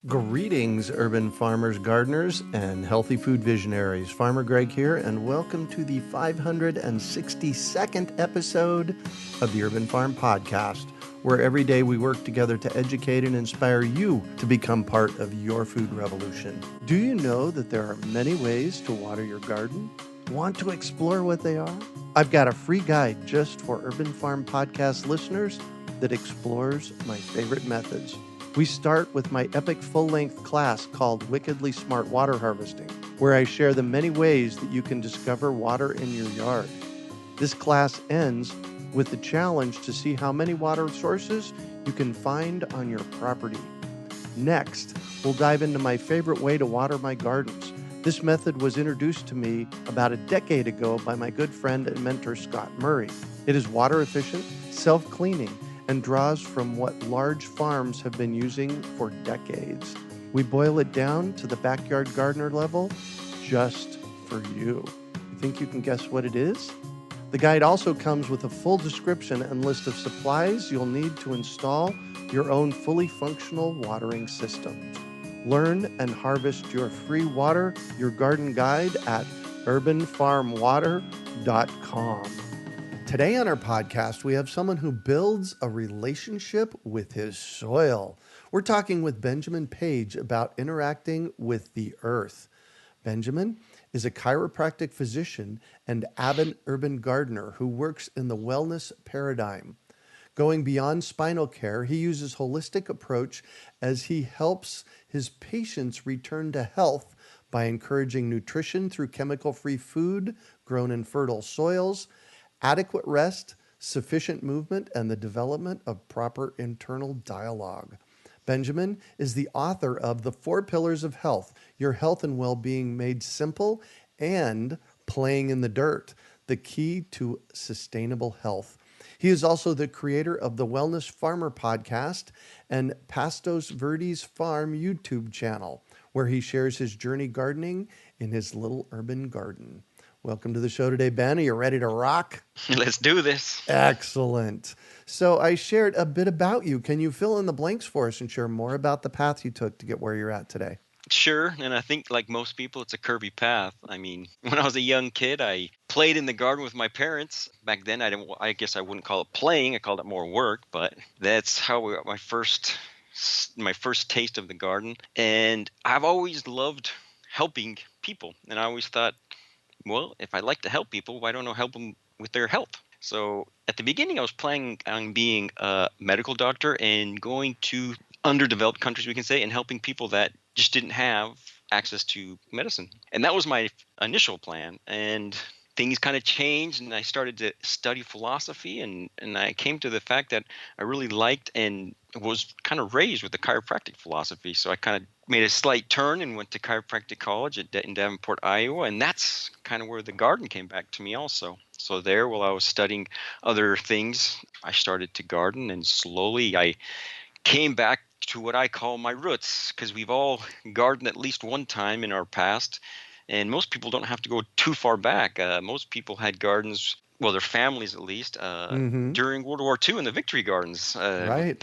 Greetings, urban farmers, gardeners, and healthy food visionaries. Farmer Greg here, and welcome to the 562nd episode of the Urban Farm Podcast, where every day we work together to educate and inspire you to become part of your food revolution. Do you know that there are many ways to water your garden? Want to explore what they are? I've got a free guide just for Urban Farm Podcast listeners that explores my favorite methods. We start with my epic full-length class called Wickedly Smart Water Harvesting, where I share the many ways that you can discover water in your yard. This class ends with the challenge to see how many water sources you can find on your property. Next, we'll dive into my favorite way to water my gardens. This method was introduced to me about a decade ago by my good friend and mentor, Scott Murray. It is water efficient, self-cleaning, and draws from what large farms have been using for decades. We boil it down to the backyard gardener level just for you. You think you can guess what it is? The guide also comes with a full description and list of supplies you'll need to install your own fully functional watering system. Learn and harvest your free water, your garden guide at urbanfarmwater.com. Today on our podcast, we have someone who builds a relationship with his soil. We're talking with Benjamin Page about interacting with the earth. Benjamin is a chiropractic physician and avid urban gardener who works in the wellness paradigm. Going beyond spinal care, he uses holistic approach as he helps his patients return to health by encouraging nutrition through chemical-free food grown in fertile soils, adequate rest, sufficient movement, and the development of proper internal dialogue. Benjamin is the author of The 4 Pillars of Health, Your Health and Wellbeing Made Simple, and Playing in the Dirt, the Key to Sustainable Health. He is also the creator of the Wellness Farmer podcast and Pastos Verdes Farm YouTube channel, where he shares his journey gardening in his little urban garden. Welcome to the show today, Ben. Are you ready to rock? Let's do this. Excellent. So I shared a bit about you. Can you fill in the blanks for us and share more about the path you took to get where you're at today? Sure. And I think, like most people, it's a curvy path. I mean, when I was a young kid, I played in the garden with my parents. Back then, I guess I wouldn't call it playing. I called it more work. But that's how we got my first taste of the garden. And I've always loved helping people. And I always thought, well, if I like to help people, why don't I help them with their health? So at the beginning, I was planning on being a medical doctor and going to underdeveloped countries, we can say, and helping people that just didn't have access to medicine. And that was my initial plan. And things kind of changed, and I started to study philosophy, and I came to the fact that I really liked and was kind of raised with the chiropractic philosophy. So I kind of made a slight turn and went to chiropractic college in Davenport, Iowa, and that's kind of where the garden came back to me also. So there, while I was studying other things, I started to garden, and slowly I came back to what I call my roots, because we've all gardened at least one time in our past. And most people don't have to go too far back. Most people had gardens, well, their families at least, during World War II in the Victory Gardens. Right.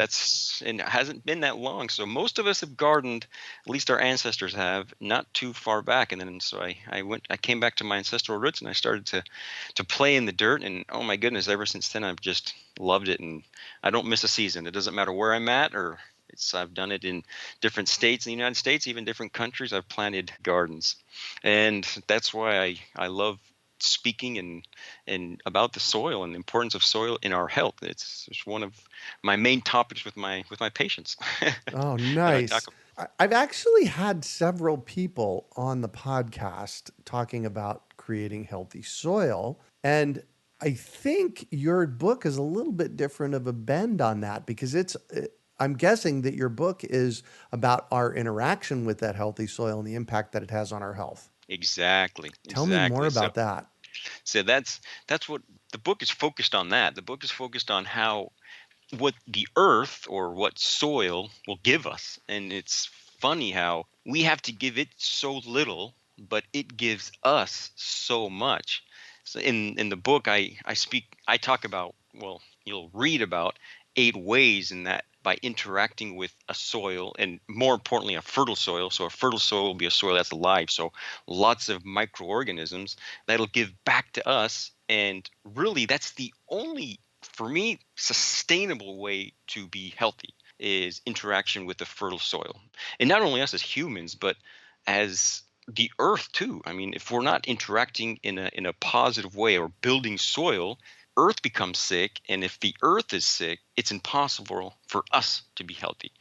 And it hasn't been that long. So most of us have gardened, at least our ancestors have, not too far back. And then so I came back to my ancestral roots, and I started to play in the dirt. And oh my goodness, ever since then, I've just loved it. And I don't miss a season. It doesn't matter where I'm at, or I've done it in different states in the United States, even different countries. I've planted gardens, and that's why I love speaking and about the soil and the importance of soil in our health. It's one of my main topics with my patients. Oh, that I talk nice. I've actually had several people on the podcast talking about creating healthy soil, and I think your book is a little bit different of a bend on that because I'm guessing that your book is about our interaction with that healthy soil and the impact that it has on our health. Exactly. Tell me more So about that. that's what the book is focused on. That the book is focused on what the earth or what soil will give us. And it's funny how we have to give it so little, but it gives us so much. So in the book, I talk about, well, you'll read about 8 ways in that by interacting with a soil, and more importantly, a fertile soil. So a fertile soil will be a soil that's alive. So lots of microorganisms that'll give back to us. And really, that's the only, for me, sustainable way to be healthy is interaction with the fertile soil. And not only us as humans, but as the earth too. I mean, if we're not interacting in a positive way or building soil, earth becomes sick, and if the earth is sick, it's impossible for us to be healthy.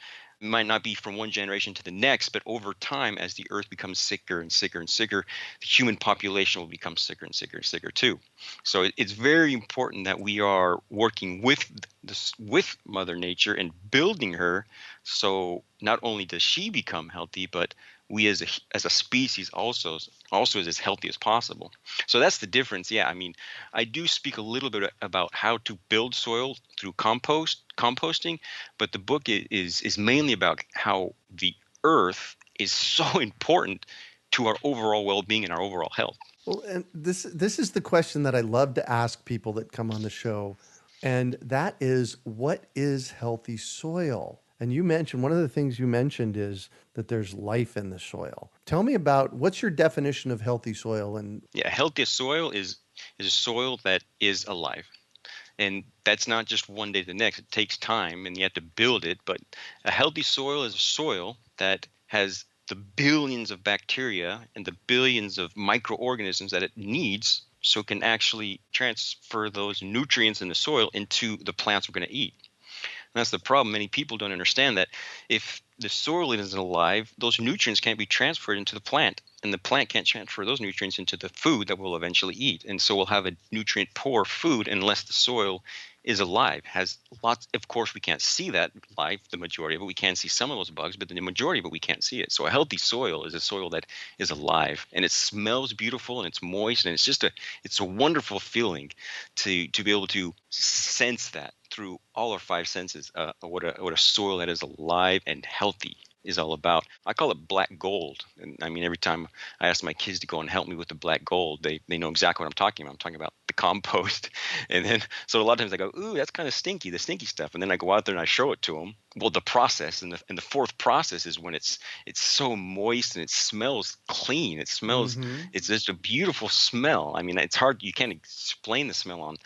It might not be from one generation to the next, but over time, as the earth becomes sicker and sicker and sicker, the human population will become sicker and sicker and sicker too. So it's very important that we are working with this, with Mother Nature, and building her, so not only does she become healthy, but we as a species also is as healthy as possible. So that's the difference. Yeah, I mean, I do speak a little bit about how to build soil through composting, but the book is mainly about how the earth is so important to our overall well-being and our overall health. Well, and this is the question that I love to ask people that come on the show, and that is, what is healthy soil? And you mentioned, one of the things you mentioned is that there's life in the soil. Tell me about, what's your definition of healthy soil? And Yeah, healthiest soil is a soil that is alive. And that's not just one day to the next. It takes time and you have to build it. But a healthy soil is a soil that has the billions of bacteria and the billions of microorganisms that it needs, so it can actually transfer those nutrients in the soil into the plants we're going to eat. And that's the problem. Many people don't understand that if the soil isn't alive, those nutrients can't be transferred into the plant. And the plant can't transfer those nutrients into the food that we'll eventually eat. And so we'll have a nutrient poor food unless the soil is alive. Has lots, of course, we can't see that live, the majority of it. We can see some of those bugs, but the majority of it, we can't see it. So a healthy soil is a soil that is alive, and it smells beautiful, and it's moist, and it's a wonderful feeling to be able to sense that through all our five senses, what a soil that is alive and healthy is all about. I call it black gold. And I mean, every time I ask my kids to go and help me with the black gold, they know exactly what I'm talking about. I'm talking about the compost. And then, so a lot of times I go, ooh, that's kind of stinky, the stinky stuff. And then I go out there and I show it to them. Well, the process, and the fourth process is when it's so moist and it smells clean. It smells, it's just a beautiful smell. I mean, it's hard, you can't explain the smell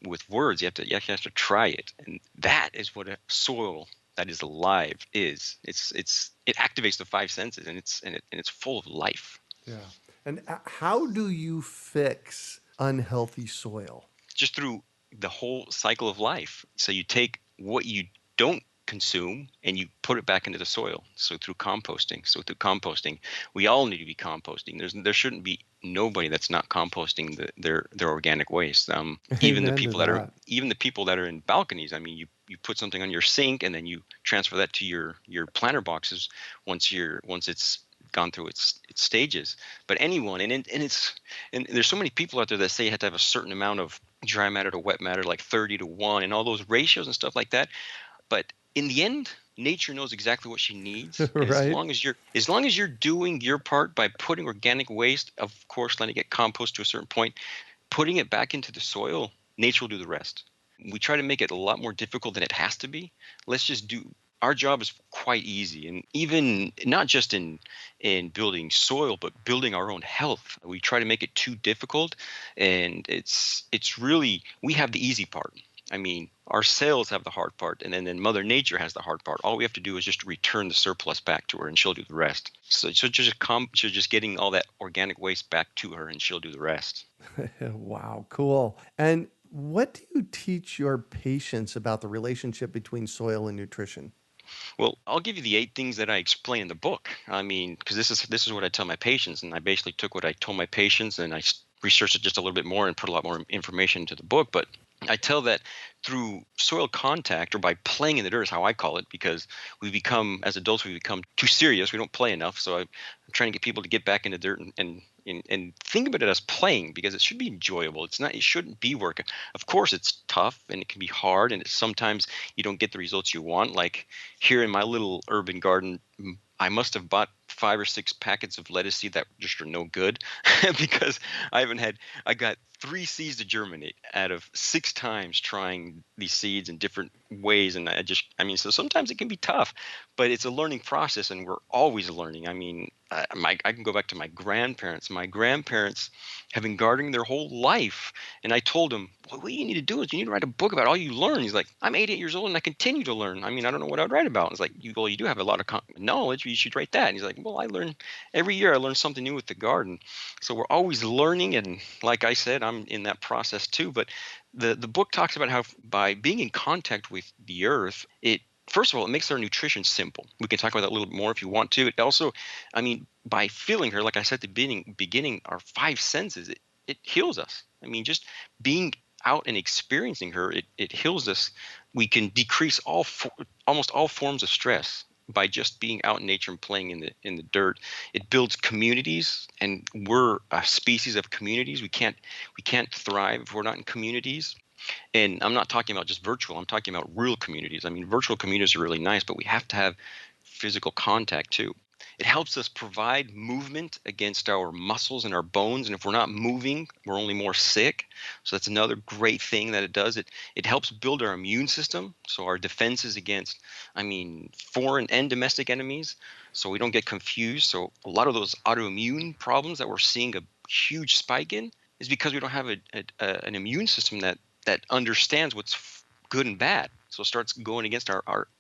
with words. You have to try it. And that is what a soil that is alive is. It activates the five senses, and it's full of life. yeah. And how do you fix unhealthy soil? Just through the whole cycle of life. So you take what you don't consume and you put it back into the soil. So through composting, we all need to be composting. There shouldn't be nobody that's not composting their organic waste. Even the Amen to people that are in balconies. I mean, you put something on your sink and then you transfer that to your planter boxes once it's gone through its stages. But anyone, and there's so many people out there that say you have to have a certain amount of dry matter to wet matter, like 30-1, and all those ratios and stuff like that. But in the end, nature knows exactly what she needs. And Right? as long as you're doing your part by putting organic waste, of course, letting it get compost to a certain point, putting it back into the soil, nature will do the rest. We try to make it a lot more difficult than it has to be. Let's just do our job is quite easy, and even not just in building soil, but building our own health. We try to make it too difficult, and it's really, we have the easy part. I mean, our cells have the hard part, and then Mother Nature has the hard part. All we have to do is just return the surplus back to her, and she'll do the rest. So just getting all that organic waste back to her, and she'll do the rest. Wow, cool. And what do you teach your patients about the relationship between soil and nutrition? Well, I'll give you the 8 things that I explain in the book. I mean, because this is what I tell my patients, and I basically took what I told my patients and I researched it just a little bit more and put a lot more information into the book. But I tell that through soil contact, or by playing in the dirt is how I call it, because as adults, we become too serious. We don't play enough. So I'm trying to get people to get back into dirt and think about it as playing, because it should be enjoyable. It shouldn't be work. Of course, it's tough and it can be hard, and sometimes you don't get the results you want. Like here in my little urban garden, I must have bought 5 or 6 packets of lettuce seed that just are no good because I got three seeds to germinate out of 6 times trying these seeds in different ways. And so sometimes it can be tough, but it's a learning process, and we're always learning. I mean, I can go back to my grandparents. My grandparents have been gardening their whole life. And I told him, well, what you need to do is you need to write a book about all you learn. He's like, I'm 88 years old and I continue to learn. I mean, I don't know what I'd write about. It's like, well, you do have a lot of knowledge. You should write that. And he's like, well, I learn every year. I learn something new with the garden. So we're always learning. And like I said, I'm in that process too. But the book talks about how by being in contact with the earth, first of all, it makes our nutrition simple. We can talk about that a little bit more if you want to. It also, I mean, by feeling her, like I said at the beginning, our five senses, it heals us. I mean, just being out and experiencing her, it heals us. We can decrease almost all forms of stress by just being out in nature and playing in the dirt. It builds communities, and we're a species of communities. We can't thrive if we're not in communities. And I'm not talking about just virtual. I'm talking about real communities. I mean, virtual communities are really nice, but we have to have physical contact too. It helps us provide movement against our muscles and our bones. And if we're not moving, we're only more sick. So that's another great thing that it does. It helps build our immune system. So our defenses against, foreign and domestic enemies. So we don't get confused. So a lot of those autoimmune problems that we're seeing a huge spike in is because we don't have an immune system that understands what's good and bad. So it starts going against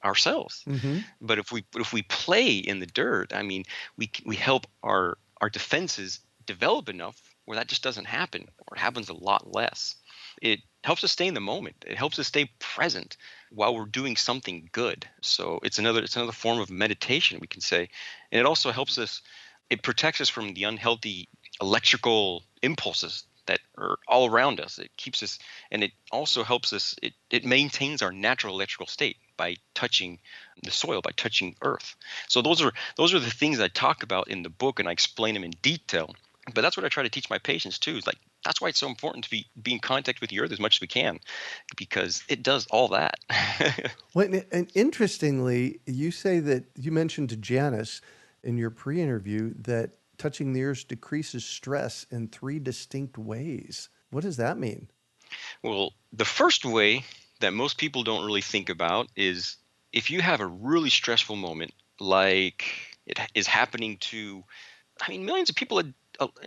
ourselves. Mm-hmm. But if we play in the dirt, I mean, we help our defenses develop enough where that just doesn't happen, or it happens a lot less. It helps us stay in the moment. It helps us stay present while we're doing something good. So it's another form of meditation, we can say. And it also helps us. It protects us from the unhealthy electrical impulses that are all around us. It keeps us, and it also helps us. It maintains our natural electrical state by touching the soil, by touching earth. So those are the things I talk about in the book, and I explain them in detail. But that's what I try to teach my patients too. Is like, that's why it's so important to be in contact with the earth as much as we can, because it does all that. Well, and interestingly, you say that you mentioned to Janice in your pre-interview that touching the earth decreases stress in three distinct ways. What does that mean? Well, the first way that most people don't really think about is if you have a really stressful moment, like it is happening to, millions of people,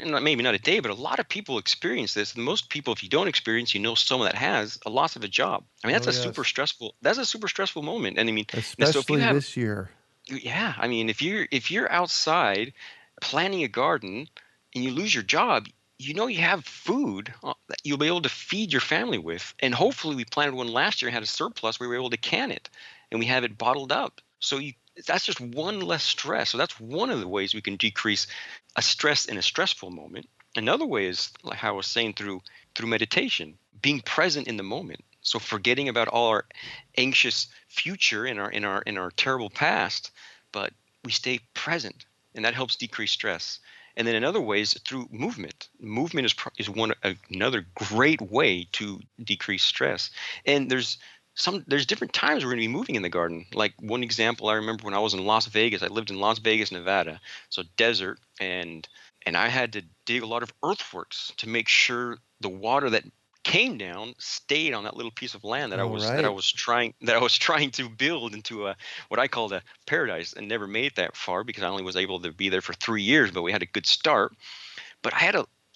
maybe not a day, but a lot of people experience this. And most people, if you don't experience, someone that has a loss of a job. Oh, yes. That's a super stressful moment. And and so if you Especially have, this year. yeah, if you're outside planting a garden and you lose your job, you have food that you'll be able to feed your family with. And hopefully we planted one last year and had a surplus. We were able to can it and we have it bottled up. So that's just one less stress. So that's one of the ways we can decrease a stress in a stressful moment. Another way is, like how I was saying, through meditation, being present in the moment. So forgetting about all our anxious future in our terrible past, but we stay present, and that helps decrease stress. And then another way is through movement. Movement is another great way to decrease stress. And there's different times we're going to be moving in the garden. Like one example, I remember when I was in Las Vegas. I lived in Las Vegas, Nevada, so desert, and I had to dig a lot of earthworks to make sure the water that came down stayed on that little piece of land that I All was right. trying to build into what I called a paradise, and never made it that far because I only was able to be there for 3 years, but we had a good start. But I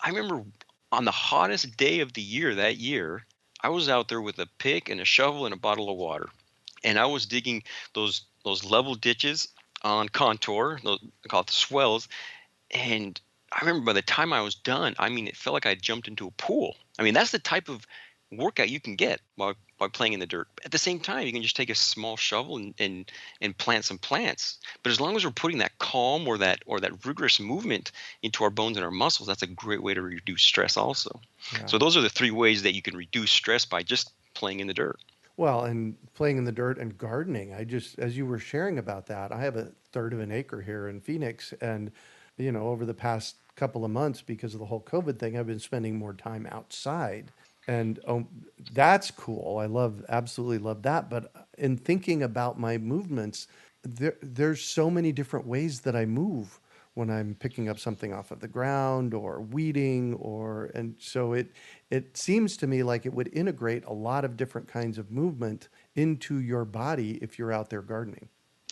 remember on the hottest day of the year that year, I was out there with a pick and a shovel and a bottle of water, and I was digging those level ditches on contour, those called the swells. And I remember by the time I was done, it felt like I jumped into a pool. That's the type of workout you can get while playing in the dirt. At the same time, you can just take a small shovel and plant some plants. But as long as we're putting that calm or that rigorous movement into our bones and our muscles, that's a great way to reduce stress also. Yeah. So those are the three ways that you can reduce stress by just playing in the dirt. Well, and playing in the dirt and gardening. As you were sharing about that, I have a third of an acre here in Phoenix. And, over the past couple of months, because of the whole COVID thing, I've been spending more time outside. And that's cool. Absolutely love that. But in thinking about my movements, there's so many different ways that I move. when I'm picking up something off of the ground or weeding, and so it seems to me like it would integrate a lot of different kinds of movement into your body if you're out there gardening.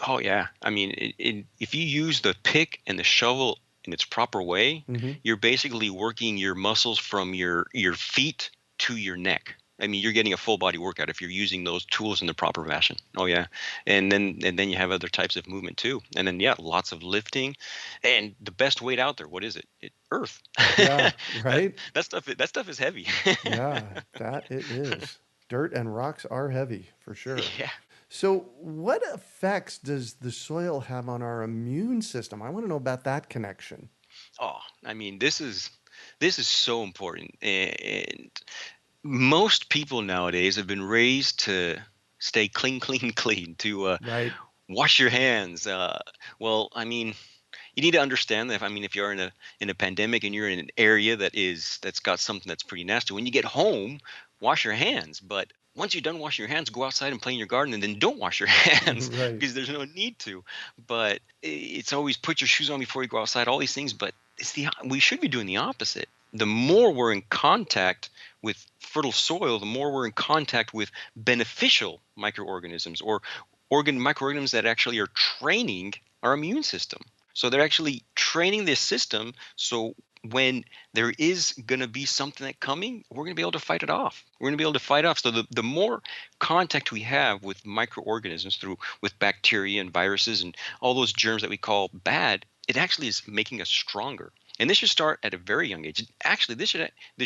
Oh yeah. I mean, if you use the pick and the shovel in its proper way, Hmm. you're basically working your muscles from your feet to your neck. I mean, you're getting a full body workout if you're using those tools in the proper fashion. Oh yeah. And then you have other types of movement too. And then yeah, lots of lifting. And the best weight out there, what is it? Earth. Yeah, that right. that stuff is heavy. Yeah, that it is. Dirt and rocks are heavy for sure. Yeah. So, what effects does the soil have on our immune system? I want to know about that connection. Oh, I mean, this is so important. And most people nowadays have been raised to stay clean, clean, clean, to Right. wash your hands. Well, I mean, you need to understand that if you're in a pandemic and you're in an area that's got something that's pretty nasty, when you get home, wash your hands. But once you're done washing your hands, go outside and play in your garden, and then don't wash your hands Right. because there's no need to. But it's always put your shoes on before you go outside. All these things, but we should be doing the opposite. The more we're in contact with fertile soil, the more we're in contact with beneficial microorganisms or microorganisms that actually are training our immune system. So they're actually training this system so when there is going to be something that coming, we're going to be able to fight it off. We're going to be able to fight off. So the more contact we have with microorganisms with bacteria and viruses and all those germs that we call bad, it actually is making us stronger. And this should start at a very young age. Actually, this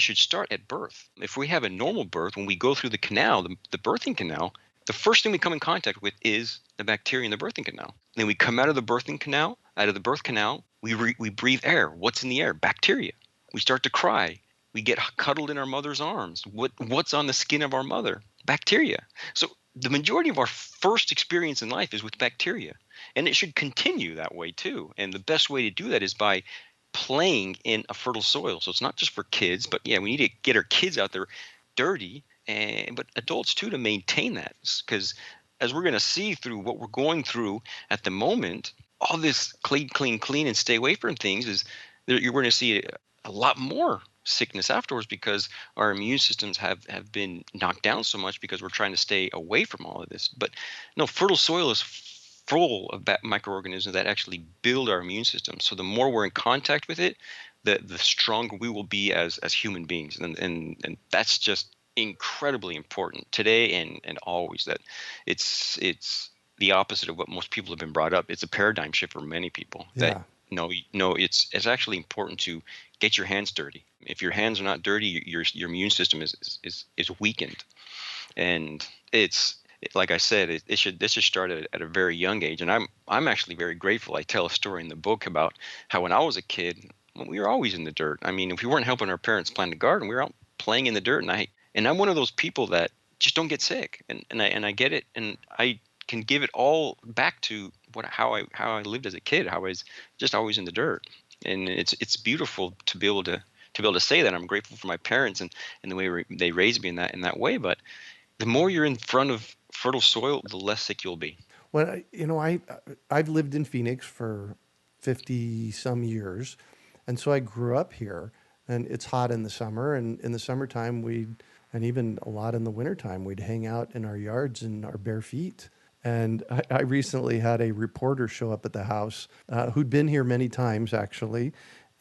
should start at birth. If we have a normal birth, when we go through the canal, the birthing canal, the first thing we come in contact with is the bacteria in the birthing canal. Then we come out of the birthing canal, out of the birth canal, we breathe air. What's in the air? Bacteria. We start to cry. We get cuddled in our mother's arms. What's on the skin of our mother? Bacteria. So the majority of our first experience in life is with bacteria, and it should continue that way too. And the best way to do that is by playing in a fertile soil. So it's not just for kids, but yeah, we need to get our kids out there dirty, but adults too, to maintain that, because as we're going to see through what we're going through at the moment, all this clean, clean, clean, and stay away from things you're going to see a lot more sickness afterwards because our immune systems have been knocked down so much because we're trying to stay away from all of this. But no, fertile soil is full of microorganisms that actually build our immune system. So the more we're in contact with it, the stronger we will be as human beings. And that's just incredibly important today and always. That it's the opposite of what most people have been brought up. It's a paradigm shift for many people that Yeah. no, it's actually important to get your hands dirty. If your hands are not dirty, your immune system is weakened. And it's like I said, this should start at a very young age. And I'm actually very grateful. I tell a story in the book about how when I was a kid, we were always in the dirt. I mean, if we weren't helping our parents plant a garden, we were out playing in the dirt. And I'm one of those people that just don't get sick. And I get it, and I can give it all back to how I lived as a kid, how I was just always in the dirt. And it's beautiful to be able to say that. I'm grateful for my parents and the way they raised me in that way. But the more you're in front of fertile soil, the less sick you'll be. Well, I've lived in Phoenix for 50 some years, and so I grew up here, and it's hot in the summer, and in the summertime and even a lot in the wintertime, we'd hang out in our yards in our bare feet. And I recently had a reporter show up at the house who'd been here many times, actually.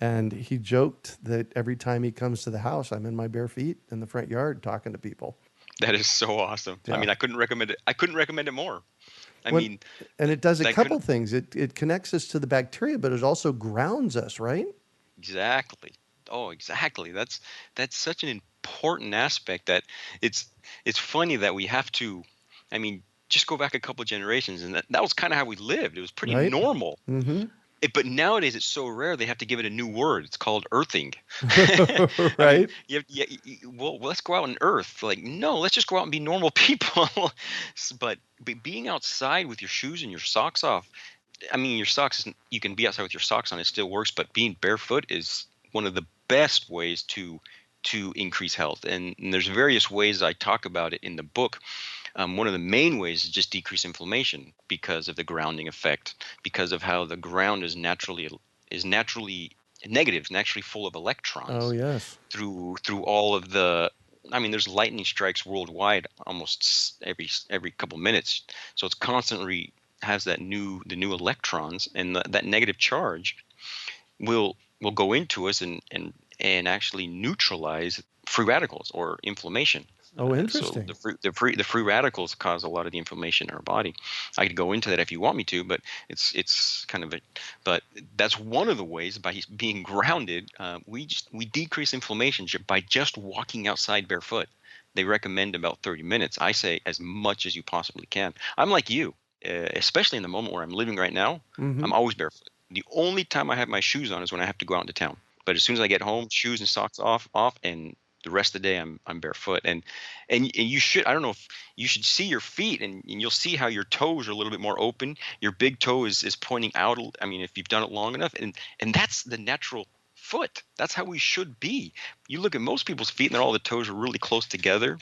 And he joked that every time he comes to the house, I'm in my bare feet in the front yard talking to people. That is so awesome. I Yeah. mean, I couldn't recommend it. I couldn't recommend it more. I When, mean, and it does a I couldn't couple things. It connects us to the bacteria, but it also grounds us, right? exactly. Oh, exactly. That's such an important aspect that it's it's funny that we have to. I mean, just go back a couple generations, and that was kind of how we lived. It was pretty Right? normal. Mm-hmm. But nowadays it's so rare they have to give it a new word. It's called earthing. I mean, Right? well, let's go out and earth. Like, no, let's just go out and be normal people. But being outside with your shoes and your socks off, I mean, your socks, you can be outside with your socks on, it still works, but being barefoot is one of the best ways to increase health. And there's various ways I talk about it in the book. One of the main ways is just decrease inflammation because of the grounding effect, because of how the ground is naturally is naturally negative, naturally full of Oh, electrons yes. through all of the. I mean, there's lightning strikes worldwide almost every couple minutes, so it's constantly has the new electrons, and that negative charge will go into us and actually neutralize free radicals or inflammation. Oh, So interesting. the free radicals cause a lot of the inflammation in our body. I could go into that if you want me to, but it's kind of a. But that's one of the ways by being grounded. We decrease inflammation by just walking outside barefoot. They recommend about 30 minutes. I say as much as you possibly can. I'm like you, especially in the moment where I'm living right now. Mm-hmm. I'm always barefoot. The only time I have my shoes on is when I have to go out into town. But as soon as I get home, shoes and socks off, and the rest of the day I'm barefoot. And you should, I don't know if you should see your feet, and you'll see how your toes are a little bit more open. Your big toe is pointing out. I mean, if you've done it long enough, and that's the natural foot. That's how we should be. You look at most people's feet, and all the toes are really close together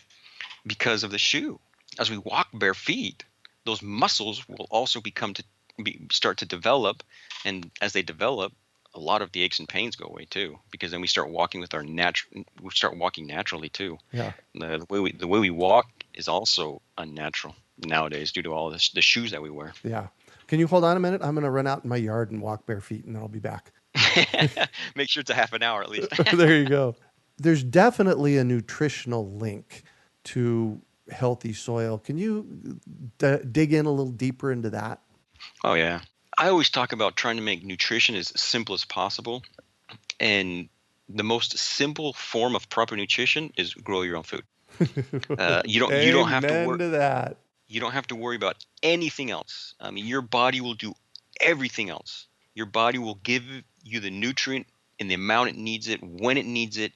because of the shoe. As we walk bare feet, those muscles will also start to develop, and as they develop, a lot of the aches and pains go away too, because then we start walking with we start walking naturally too. Yeah. The way we walk is also unnatural nowadays due to all the shoes that we wear. Yeah. Can you hold on a minute? I'm going to run out in my yard and walk bare feet, and then I'll be back. Make sure it's a half an hour at least. There you go. There's definitely a nutritional link to healthy soil. Can you dig in a little deeper into that? Oh yeah. I always talk about trying to make nutrition as simple as possible, and the most simple form of proper nutrition is grow your own food. You don't have to Amen work. to that. You don't have to worry about anything else. I mean, your body will do everything else. Your body will give you the nutrient in the amount it needs it, when it needs it.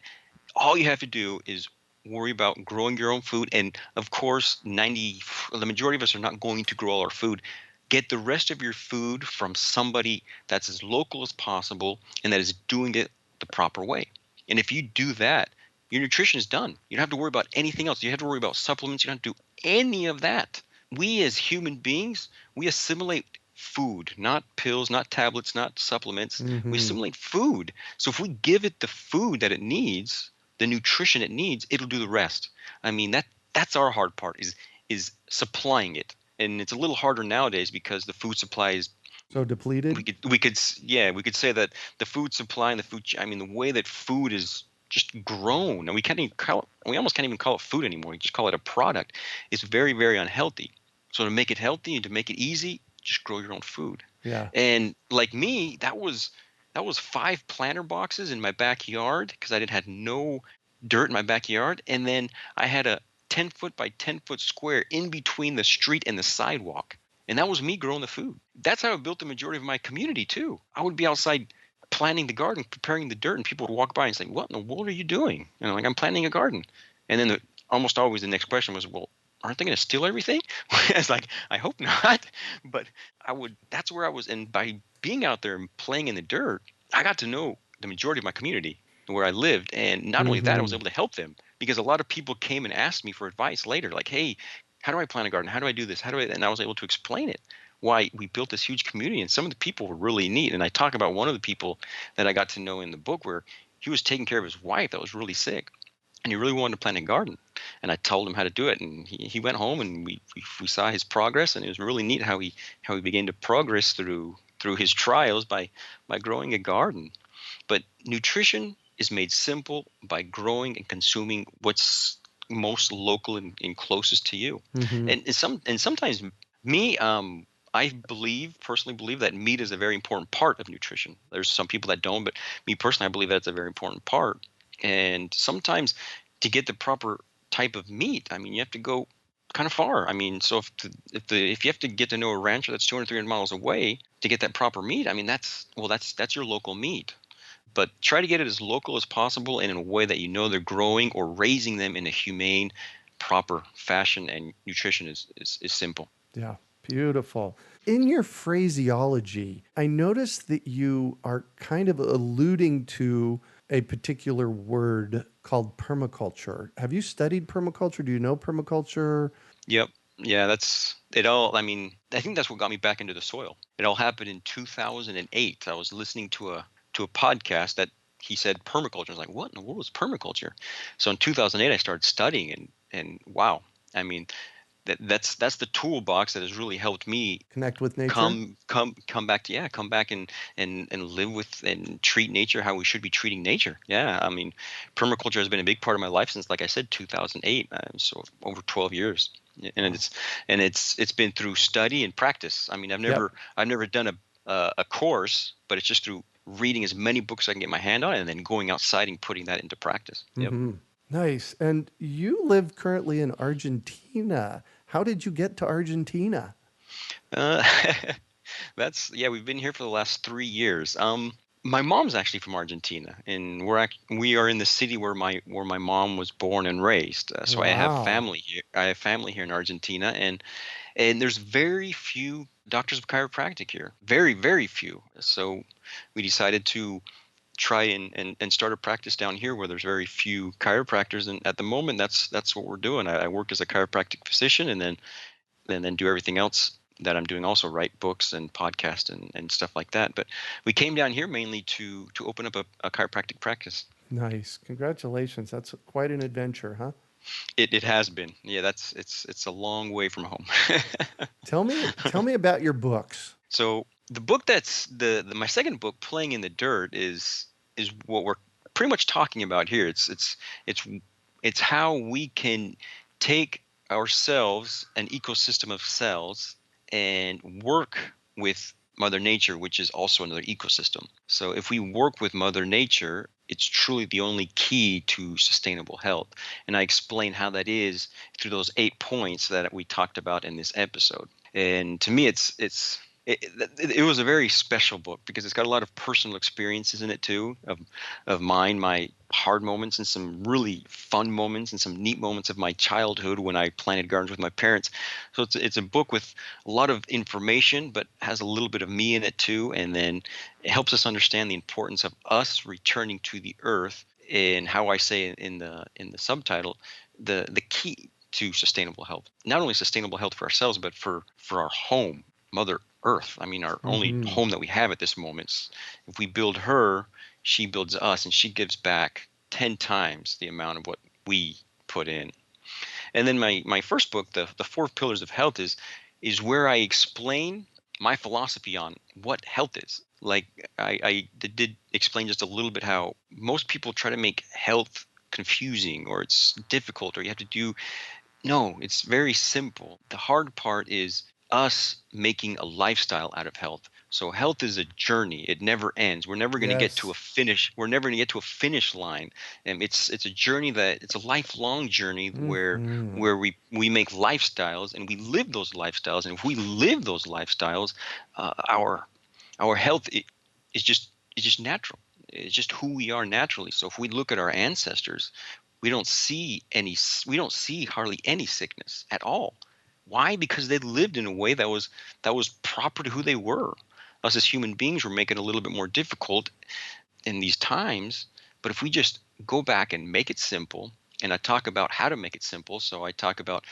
All you have to do is worry about growing your own food. And of course, the majority of us are not going to grow all our food. Get the rest of your food from somebody that's as local as possible and that is doing it the proper way. And if you do that, your nutrition is done. You don't have to worry about anything else. You don't have to worry about supplements. You don't have to do any of that. We as human beings, we assimilate food, not pills, not tablets, not supplements. We Mm-hmm. assimilate food. So if we give it the food that it needs, the nutrition it needs, it'll do the rest. I mean, that's our hard part is supplying it. And it's a little harder nowadays because the food supply is So depleted? we could say that the food supply and I mean the way that food is just grown, and we almost can't even call it food anymore. We just call it a product. It's very, very unhealthy. So to make it healthy and to make it easy, just grow your own food. Yeah. And like me, that was 5 planter boxes in my backyard because I didn't had no dirt in my backyard, and then I had a 10-foot by 10-foot square in between the street and the sidewalk. And that was me growing the food. That's how I built the majority of my community too. I would be outside planting the garden, preparing the dirt, and people would walk by and say, "What in the world are you doing?" And I'm like, "I'm planting a garden." And then almost always the next question was, "Well, aren't they going to steal everything?" It's like, I hope not. But that's where I was. And by being out there and playing in the dirt, I got to know the majority of my community where I lived. And not only that, I was Mm-hmm. able to help them because a lot of people came and asked me for advice later, like, "Hey, how do I plant a garden? How do I do this? How do I?" And I was able to explain it. Why we built this huge community, and some of the people were really neat. And I talk about one of the people that I got to know in the book where he was taking care of his wife that was really sick, and he really wanted to plant a garden. And I told him how to do it, and he went home, and we saw his progress, and it was really neat how he began to progress through his trials by growing a garden. But nutrition is made simple by growing and consuming what's most local and closest to you. Mm-hmm. And sometimes me, I personally believe that meat is a very important part of nutrition. There's some people that don't, but me personally, I believe that's a very important part. And sometimes to get the proper type of meat, I mean, you have to go kind of far. I mean, so if you have to get to know a rancher that's 200, 300 miles away to get that proper meat, I mean, that's your local meat. But try to get it as local as possible and in a way that you know they're growing or raising them in a humane, proper fashion. And nutrition is simple. Yeah. Beautiful. In your phraseology, I noticed that you are kind of alluding to a particular word called permaculture. Have you studied permaculture? Do you know permaculture? Yep. Yeah, that's it all. I mean, I think that's what got me back into the soil. It all happened in 2008. I was listening to a podcast that he said permaculture. I was like, what in the world is permaculture? So in 2008, I started studying, and wow, I mean, that's the toolbox that has really helped me Connect with nature? come back to, yeah, come back and live with and treat nature how we should be treating nature. Yeah, I mean, permaculture has been a big part of my life since, like I said, 2008. So over 12 years. Yeah, and Wow. it's been through study and practice. I mean, Yep. I've never done a course, but it's just through reading as many books I can get my hand on, and then going outside and putting that into practice. Yep. Hmm. Nice. And you live currently in Argentina. How did you get to Argentina? uh, That's yeah, we've been here for the last 3 years. My mom's actually from Argentina, and we are in the city where my mom was born and raised. So I have Wow. family here. I have family here in Argentina, and there's very few doctors of chiropractic here. Very few. So we decided to try and start a practice down here where there's very few chiropractors, and at the moment that's what we're doing. I work as a chiropractic physician, and then do everything else that I'm doing, also write books and podcast and stuff like that. But we came down here mainly to open up a chiropractic practice. Nice. Congratulations. That's quite an adventure, huh? It has been. Yeah, it's a long way from home. Tell me about your books. So the book that's the my second book, Playing in the Dirt, is what we're pretty much talking about here. It's it's how we can take ourselves, an ecosystem of cells, and work with Mother Nature, which is also another ecosystem. So if we work with Mother Nature, it's truly the only key to sustainable health. And I explain how that is through those 8 points that we talked about in this episode. And to me, it was a very special book because it's got a lot of personal experiences in it too, of mine, my hard moments and some really fun moments and some neat moments of my childhood when I planted gardens with my parents. So it's a book with a lot of information, but has a little bit of me in it too, and then it helps us understand the importance of us returning to the earth, and how I say in the subtitle, the key to sustainable health. Not only sustainable health for ourselves, but for our home, Mother Earth. I mean, our only Hmm. home that we have at this moment. If we build her, she builds us, and she gives back 10 times the amount of what we put in. And then my first book, the Four Pillars of Health, is where I explain my philosophy on what health is. Like I did explain just a little bit how most people try to make health confusing, or it's difficult, or you have to do. No, it's very simple. The hard part is us making a lifestyle out of health. So health is a journey. It never ends. We're never going to get to a Yes. finish. We're never going to get to a finish line. And it's a journey, that it's a lifelong journey Hmm. where we make lifestyles and we live those lifestyles. And if we live those lifestyles, our health is just natural. It's just who we are naturally. So if we look at our ancestors, we don't see any we don't see hardly any sickness at all. Why? Because they lived in a way that was proper to who they were. Us as human beings were making it a little bit more difficult in these times. But if we just go back and make it simple, and I talk about how to make it simple. So I talk about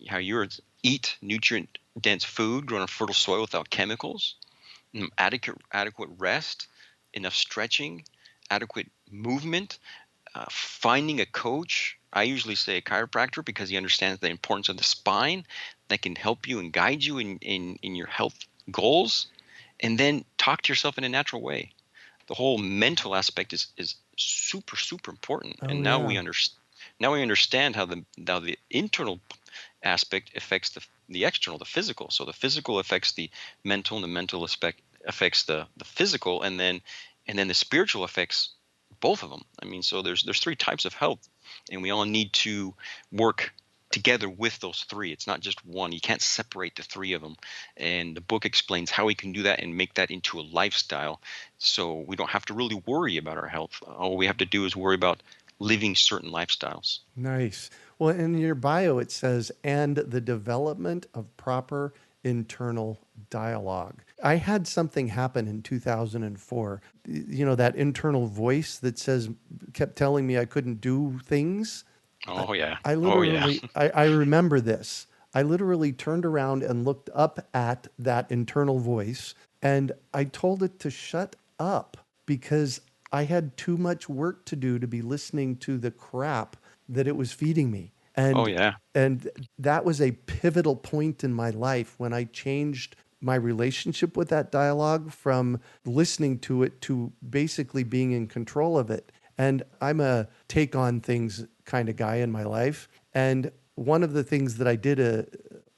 how you eat nutrient dense food grown on fertile soil without chemicals, adequate rest, enough stretching, adequate movement, finding a coach. I usually say a chiropractor, because he understands the importance of the spine, that can help you and guide you in your health goals. And then talk to yourself in a natural way. The whole mental aspect is super important. Oh, And yeah. now we understand how the internal aspect affects the external, the physical. So the physical affects the mental, and the mental aspect affects the physical, and then the spiritual affects both of them. I mean, so there's three types of health, and we all need to work together with those three. It's not just one. You can't separate the three of them. And the book explains how we can do that and make that into a lifestyle, so we don't have to really worry about our health. All we have to do is worry about living certain lifestyles. Nice. Well, in your bio, it says, and the development of proper internal dialogue. I had something happen in 2004. You know, that internal voice that says, kept telling me I couldn't do things. I, Oh yeah. I Oh yeah. literally, I remember this. I literally turned around and looked up at that internal voice and I told it to shut up because I had too much work to do to be listening to the crap that it was feeding me. Oh And yeah. and that was a pivotal point in my life when I changed my relationship with that dialogue from listening to it to basically being in control of it. And I'm a take on things kind of guy in my life. And one of the things that I did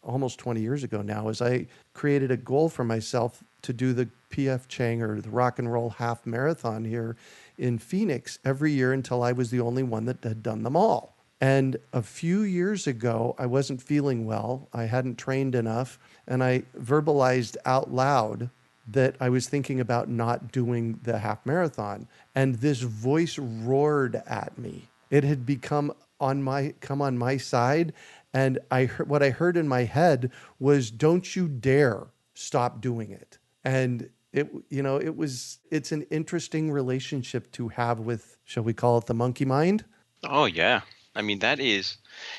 almost 20 years ago now is I created a goal for myself to do the PF Chang or the rock and roll half marathon here in Phoenix every year until I was the only one that had done them all. And a few years ago, I wasn't feeling well. I hadn't trained enough. And I verbalized out loud that I was thinking about not doing the half marathon. And this voice roared at me. It had come on my side. And I heard, what I heard in my head was, don't you dare stop doing it. And it's an interesting relationship to have with, shall we call it the monkey mind? Oh yeah. I mean that is,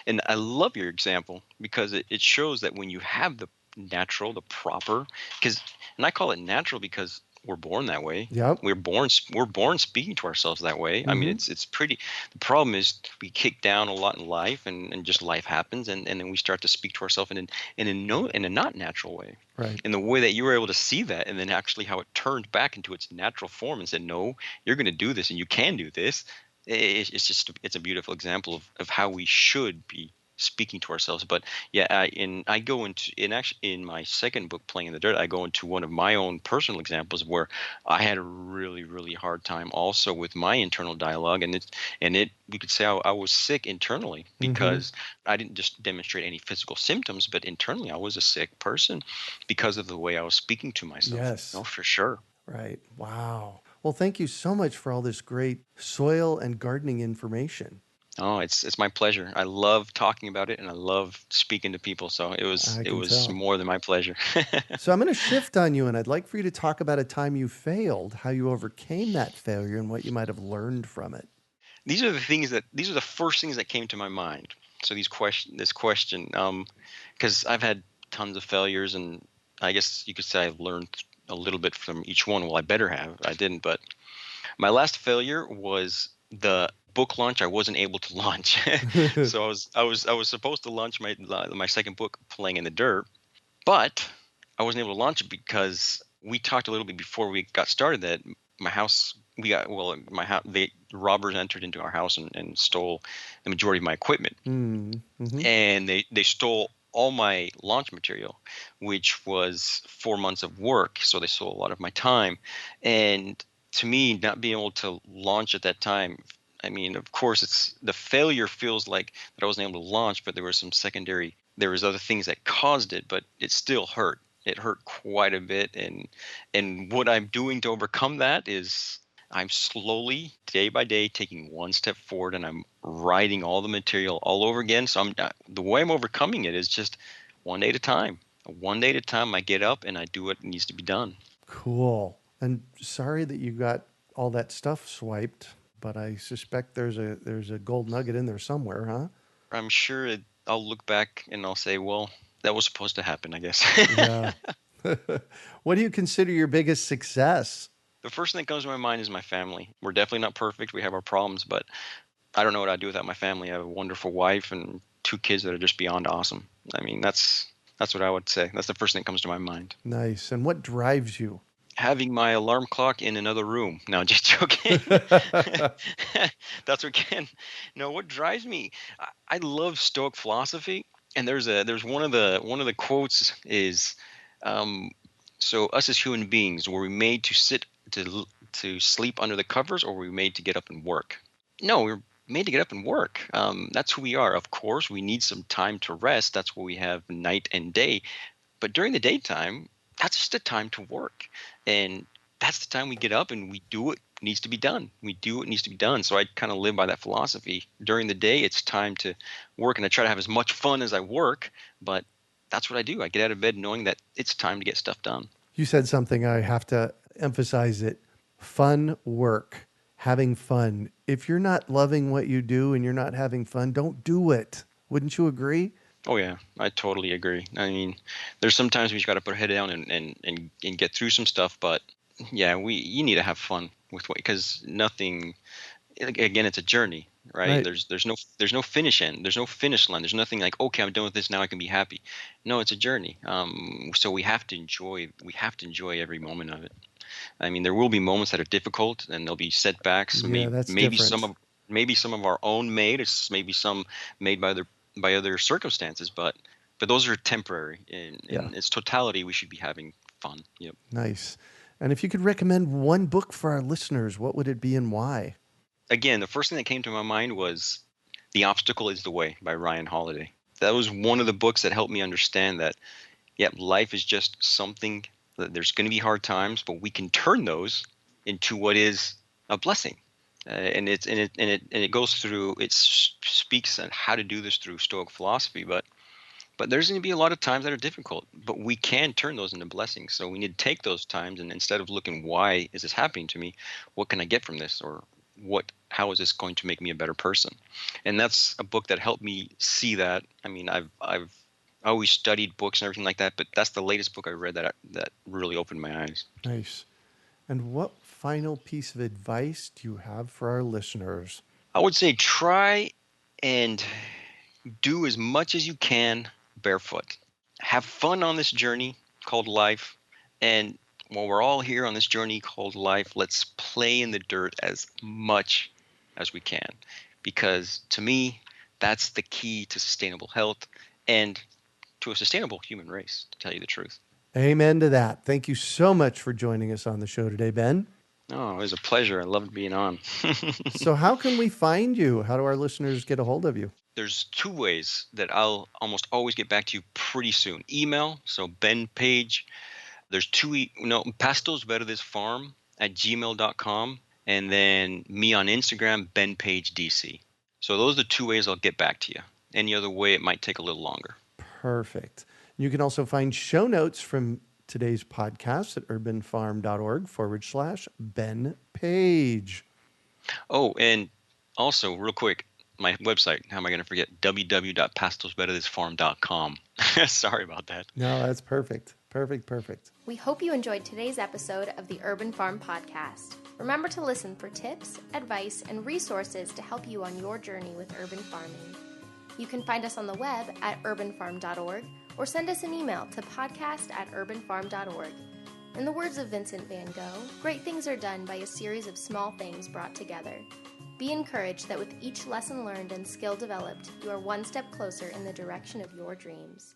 and I love your example because it shows that when you have the natural, the proper, because, and I call it natural because we're born that way. Yep. We're born speaking to ourselves that way. I mean, it's pretty. The problem is we kick down a lot in life, and just life happens, and then we start to speak to ourselves in a not natural way. Right. In the way that you were able to see that, and then actually how it turned back into its natural form and said, "No, you're going to do this, and you can do this." It's just it's a beautiful example of how we should be speaking to ourselves. But yeah, I go into in my second book, Playing in the Dirt, I go into one of my own personal examples where I had a really hard time also with my internal dialogue, and it we could say I was sick internally Mm-hmm. because I didn't just demonstrate any physical symptoms, but internally I was a sick person because of the way I was speaking to myself. Yes. No, for sure. Right. Wow. Well, thank you so much for all this great soil and gardening information. Oh, it's my pleasure. I love talking about it and I love speaking to people. So it was I it can was tell. more than my pleasure. So I'm going to shift on you, and I'd like for you to talk about a time you failed, how you overcame that failure, and what you might have learned from it. These are the first things that came to my mind. So this question, because I've had tons of failures, and I guess you could say I've learned a little bit from each one. Well, I better have. I didn't, but my last failure was the book launch. I wasn't able to launch. So I was supposed to launch my second book, Playing in the Dirt, but I wasn't able to launch it because we talked a little bit before we got started that my house we got well my house the robbers entered into our house and stole the majority of my equipment, Mm-hmm. and they stole all my launch material, which was 4 months of work. So they stole a lot of my time, and to me, not being able to launch at that time. I mean, of course, it's the failure feels like that I wasn't able to launch, but there was other things that caused it, but it still hurt. It hurt quite a bit, and what I'm doing to overcome that is I'm slowly, day by day, taking one step forward, and I'm writing all the material all over again. So the way I'm overcoming it is just one day at a time. One day at a time, I get up and I do what needs to be done. Cool. And sorry that you got all that stuff swiped, but I suspect there's a gold nugget in there somewhere, huh? I'm sure I'll look back and I'll say, well, that was supposed to happen, I guess. Yeah. What do you consider your biggest success? The first thing that comes to my mind is my family. We're definitely not perfect. We have our problems, but I don't know what I'd do without my family. I have a wonderful wife and two kids that are just beyond awesome. I mean, that's what I would say. That's the first thing that comes to my mind. Nice. And what drives you? Having my alarm clock in another room. No, just joking. That's what can. No, what drives me? I love Stoic philosophy, and there's one of the quotes is, um, so us as human beings, were we made to to sleep under the covers, or were we made to get up and work? No, we're made to get up and work. That's who we are. Of course, we need some time to rest. That's why we have night and day. But during the daytime, that's just a time to work. And that's the time we get up and we do what needs to be done. We do what needs to be done. So I kind of live by that philosophy. During the day, it's time to work, and I try to have as much fun as I work, but that's what I do. I get out of bed knowing that it's time to get stuff done. You said something I have to emphasize it. Fun work, having fun. If you're not loving what you do and you're not having fun, don't do it. Wouldn't you agree? Oh yeah, I totally agree. I mean, there's sometimes we just got to put our head down and get through some stuff, but yeah, you need to have fun with what, because nothing, again, it's a journey, right? Right. There's no finish end. There's no finish line. There's nothing like, okay, I'm done with this now, I can be happy. No, it's a journey. So we have to enjoy every moment of it. I mean, there will be moments that are difficult and there'll be setbacks. Yeah, that's different. Maybe some of our own made. It's maybe some made by other circumstances, but those are temporary. Yeah. In its totality, we should be having fun. Yep. Nice. And if you could recommend one book for our listeners, what would it be and why? Again, the first thing that came to my mind was "The Obstacle Is the Way" by Ryan Holiday. That was one of the books that helped me understand that, yeah, life is just something that there's going to be hard times, but we can turn those into what is a blessing. And it goes through, speaks on how to do this through Stoic philosophy, but there's going to be a lot of times that are difficult, but we can turn those into blessings. So we need to take those times, and instead of looking, why is this happening to me, what can I get from this, or how is this going to make me a better person? And that's a book that helped me see that. I mean, I've always studied books and everything like that, but that's the latest book I read that really opened my eyes. Nice. And what final piece of advice do you have for our listeners? I would say try and do as much as you can barefoot. Have fun on this journey called life. And while we're all here on this journey called life, let's play in the dirt as much as we can. Because to me, that's the key to sustainable health and to a sustainable human race, to tell you the truth. Amen to that. Thank you so much for joining us on the show today, Ben. Oh, it was a pleasure. I loved being on. So, how can we find you? How do our listeners get a hold of you? There's two ways that I'll almost always get back to you pretty soon. Email, so Ben Page. There's Pastos verdes farm at gmail.com. And then me on Instagram, Ben Page DC. So those are the two ways I'll get back to you. Any other way, it might take a little longer. Perfect. You can also find show notes from today's podcast at urbanfarm.org/Ben Page. Oh, and also, real quick, my website, how am I going to forget? www.pastosverdesfarm.com. Sorry about that. No, that's perfect. Perfect. We hope you enjoyed today's episode of the Urban Farm Podcast. Remember to listen for tips, advice, and resources to help you on your journey with urban farming. You can find us on the web at urbanfarm.org or send us an email to podcast@urbanfarm.org. In the words of Vincent van Gogh, great things are done by a series of small things brought together. Be encouraged that with each lesson learned and skill developed, you are one step closer in the direction of your dreams.